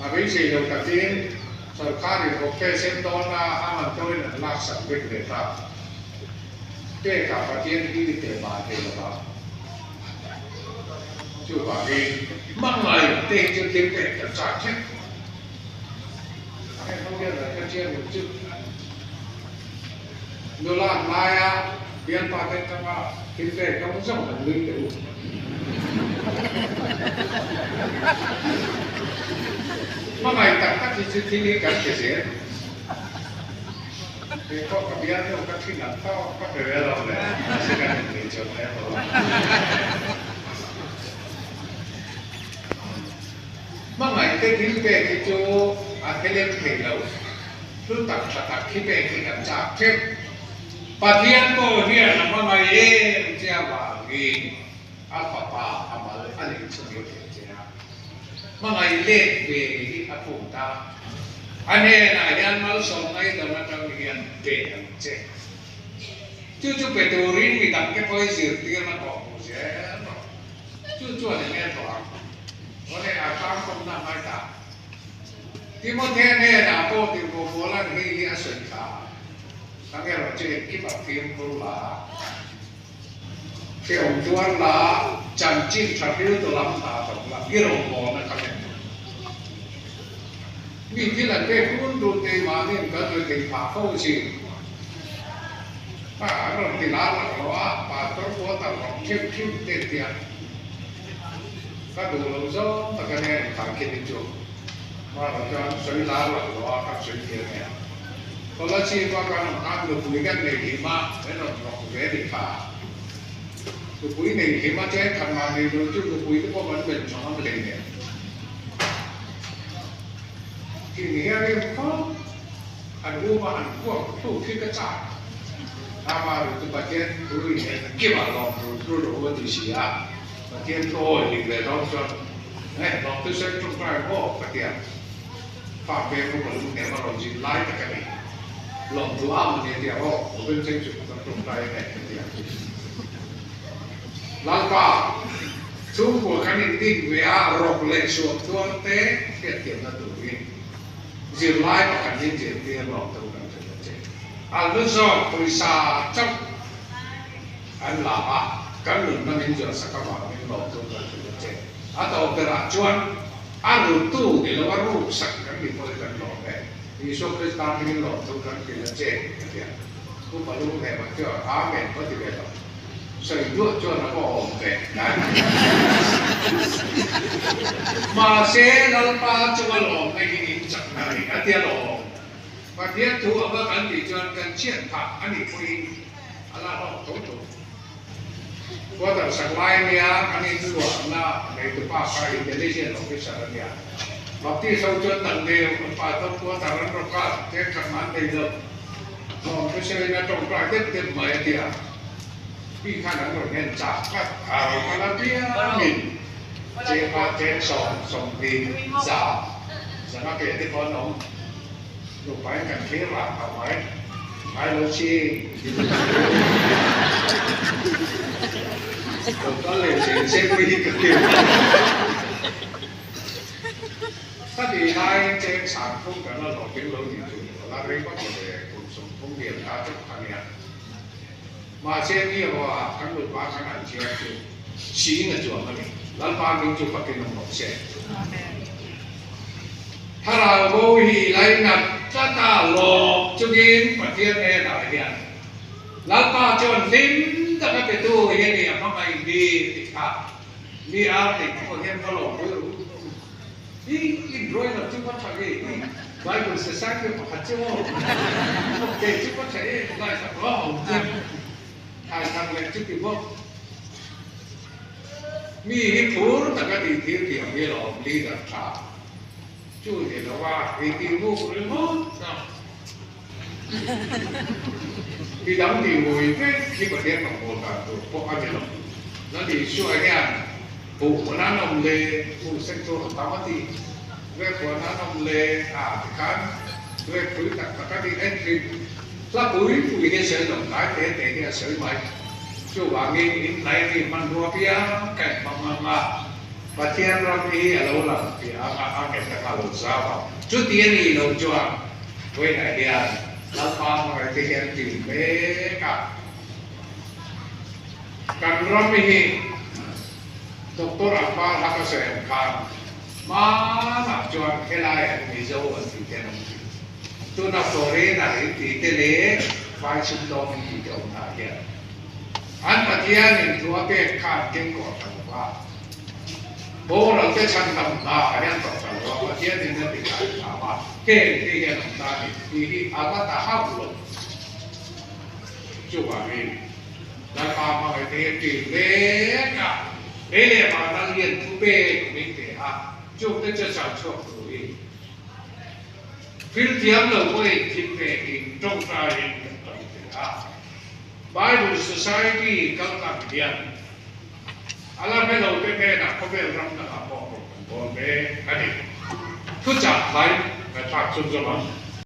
Abis itu katin सरकारी ओके से तो ना हम तो इन लाख संबित लेता के का पतियन की ते बाते लगा जो बाकी मंगाई ते जो के पे का चाचे अरे हम ये रखते हैं मुझे डॉलर लाया बियन पाते तमा किते कम से कम मिल दे मंगाई तक तकที่นี่กันเสียคือก็กับญาติก็ที่นั่นก็เดือดร้อนเลยสิ่งนั้นมีจำแล้วเมื่อไหร่ที่ทิ้งไปที่จูอาเทเลนเทลล์รู้ตักตักที่ไปที่กันจากเช่นปะเทียนก็เฮียนะเมื่อไหร่เจ้าว่ากินอาปะปาอามาเลยอะไรสุดยอดเจ้าเมื่อไหร่เล่นเวทีอาภูมิตาอันนี้นะยันมาส่งให้แต่ละจังหวัดเปลี่ยนเช่จู่ๆไปดูรินมีดังแค่พอยสิร์ที่มันบอกเช่จู่ๆเนี่ยตัววันนี้อาการคงน่าไม่ตาที่มันแค่เนี่ยนะพวกที่โบราณที่อาศัยขาทั้งแก่เราจะคิดแบบฟิล์มกุลาที่องค์จวนลาจันจิตชัดที่ตัวลำตาตรงลำที่เราบอกนะครับมีที่หลังเป็นผู้ดูเตมาเนี่ยก็โดยเป็นผ่าเข้าสิถ้าเราที่ร้านเราว่าป่าต้นบัวตลอดเข้มเข้มเตี้ยเตี้ยก็ดูเราซ้อมตะกันเนี่ยทำคิดดีจุว่าเราจะสวยร้านเราว่ากับสวยเตี้ยเนี่ยตอนแรกชีว่าการทำดูปุ๋ยกันในหิมะแล้วเราลองเวทีผ่าดูปุ๋ยในหิมะแจ้งทำมาในดูจุดดูปุ๋ยที่พวกมันเป็นช่องเป็นเนี่ยที่นี่เรื่องเขาอันรู้ว่าอันพวกทุกที่กระจายถ้ามาดูตัวประเทศดูเนี่ยกี่บาทลองดูว่าที่เสียประเทศโตอีกเลยเราจะเนี่ยลองตัวเซ็นตรงกลางก็ประเทศฝากเป็นผู้บริหารเนี่ยมาลองจิตไล่ตะกันนี่ลองดูเอาเนี่ยเดียวว่าผมเป็นเซ็นจุดตรงกลางเนี่ยเดียวแล้วก็ทุกหัวคันดิ้งเวียรกเล็กส่วนตัวเต้เทียบเทียบนั่นดูนี่จิตไล่ประกันยิ่งเจ็บเรียนลองตรงกันเจ็บอันนั้นก็บริษัทจับอันหลับกันหนึ่งนั่นเองจะสักวันนี้ลองตรงกันเจ็บatau keracuan anu tu di luar rusak kan dibolehkan lobek isu Kristen ini loh tu kan kita cek ya tu perlu hebat je amen betul betul sejujur jual apa ombek kan masih lepas jual ombek ini jangan dia loh dia tu apa kan dijual kan cian pak ani pun ala loh tu gua tak sekolah ni kan itu na itu pakai intelligent officer dia. Waktu saya tanda patut gua taran rokat cek kanan itu. Kalau misalnya tongkrak itu mai dia. Pi kanan orang cakap kalau dia min cek song di za. Jangan kayak di kono. Lupa kan kira apa ai lo chi có lẽ sẽ quy cực kỳ tất thì hai trên sản không cả là nổi tiếng lớn như là đây có thể cùng sống công nghiệp đã chấp hành nhận mà trên kia họ cán bộ ba cán ảnh chia chỉ là chuẩn này lần ba mình chụp cái nồng độ xeถ้าเราโบหีไลนัดจะตาหลอกจุกินประเทศแน่หน่อยเนี่ยแล้วก็จนลิ้นจะไปตู้เฮียเนี่ยทำไมดีติดขาดีอาร์ติดคนเฮียเขาหลอกด้วยนี่อินโดยเราจุดวัดทางนี้ไว้บนเส้นสายคือปากเจ้าโอเคจุดวัดใช้ได้สักรอบจริงทางทางเล่นจุดที่พวกมีเหตุผลแต่ก็ดีที่เกี่ยวกับเราลีดขาจู่เดี๋ยวว่าอีกทีมุกเลยมั้งที่ดังที่มวยก็ที่ประเทศของโบราณตัวพวกอันนี้หรอกแล้วที่ช่วยเนี่ยผู้คนนั้นนำเลยผู้เซ็กตัวตามที่เรื่องคนนั้นนำเลยการเรื่องปุ๋ยต่างๆที่เอ็นทรีถ้าปุ๋ยที่เสียหลงได้แต่เนี่ยเสียไหมจู่ว่างี้ไหนที่มันรัวเพี้ยแก่มา Pathian Rami alo la thì ang cái ta lo sa ba chút tiền đi lo cho với này hiền lão pha mà cái hiền tìm về cả kan Rami hi doktor apa haka sen kan mana cho cái lai anh đi dâu ở thì cái này tu na sore na thì cái lẽ phải chúng tôi mình đi đâu na hiền anh Pathian thì thua cái kan cái cổ thằng ba bốเราจะชันทำตาเนี่ยต่อจากว่าประเทศนี้จะเป็นการถามว่าเก่งที่จะทำตาที่อากาศห้ามลงจุกอะไรแล้วพามาไปที่เล็กอะเล็กมาตั้งเรียนทุเป้ตรงนี้เถอะจุกจะสั่งชอบตัวเองฟิลเทียมเราไปทิ้งไปอินตรงใจเองตรงนี้เถอะ Bible Society กำลังเรียนalam me lo pe na ko be ram na ko ko be ani tu cha lai na ta chu zo ma